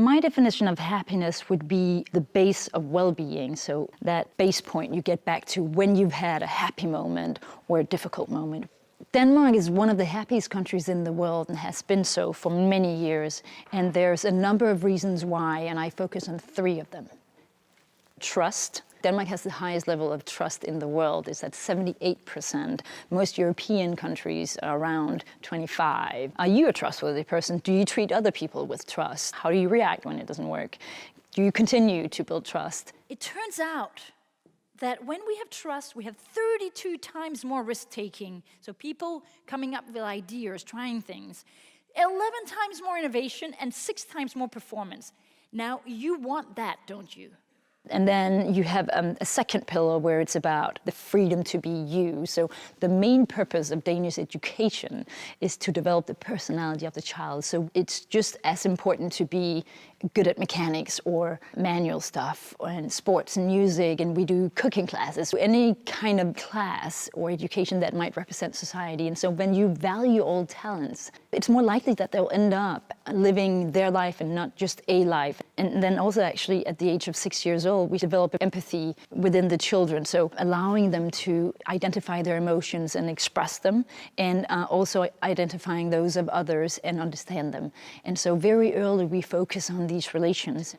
My definition of happiness would be the base of well-being. So that base point you get back to when you've had a happy moment or a difficult moment. Denmark is one of the happiest countries in the world and has been so for many years. And there's a number of reasons why, and I focus on 3 of them. Trust. Denmark has the highest level of trust in the world. It's at 78%. Most European countries are around 25. Are you a trustworthy person? Do you treat other people with trust? How do you react when it doesn't work? Do you continue to build trust? It turns out that when we have trust, we have 32 times more risk-taking. So people coming up with ideas, trying things. 11 times more innovation and 6 times more performance. Now, you want that, don't you? And then you have a second pillar where it's about the freedom to be you. So the main purpose of Danish education is to develop the personality of the child. So it's just as important to be good at mechanics or manual stuff and sports and music, and we do cooking classes, any kind of class or education that might represent society. And so when you value all talents, it's more likely that they'll end up living their life and not just a life. And then also actually at the age of 6 years old, we develop empathy within the children. So allowing them to identify their emotions and express them, and also identifying those of others and understand them. And so very early we focus on these relations.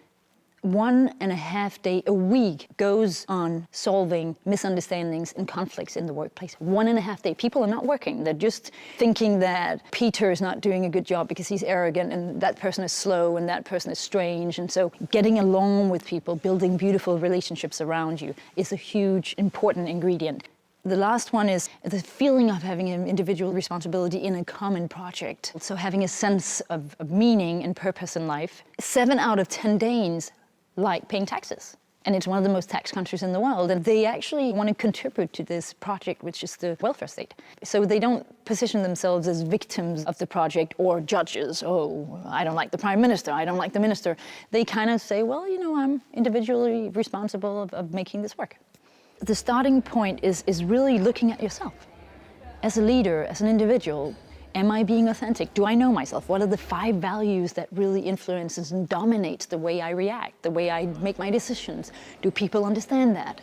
1.5 days a week goes on solving misunderstandings and conflicts in the workplace. 1.5 days. People are not working. They're just thinking that Peter is not doing a good job because he's arrogant, and that person is slow, and that person is strange. And so getting along with people, building beautiful relationships around you is a huge, important ingredient. The last one is the feeling of having an individual responsibility in a common project. So having a sense of meaning and purpose in life. 7 out of 10 Danes like paying taxes. And it's one of the most taxed countries in the world. And they actually want to contribute to this project, which is the welfare state. So they don't position themselves as victims of the project or judges. Oh, I don't like the prime minister, I don't like the minister. They kind of say, well, you know, I'm individually responsible of making this work. The starting point is really looking at yourself. As a leader, as an individual, am I being authentic? Do I know myself? What are the 5 values that really influences and dominates the way I react, the way I make my decisions? Do people understand that?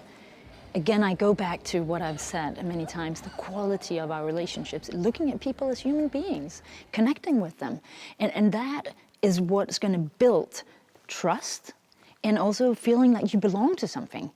Again, I go back to what I've said many times, the quality of our relationships, looking at people as human beings, connecting with them. And that is what's going to build trust and also feeling like you belong to something.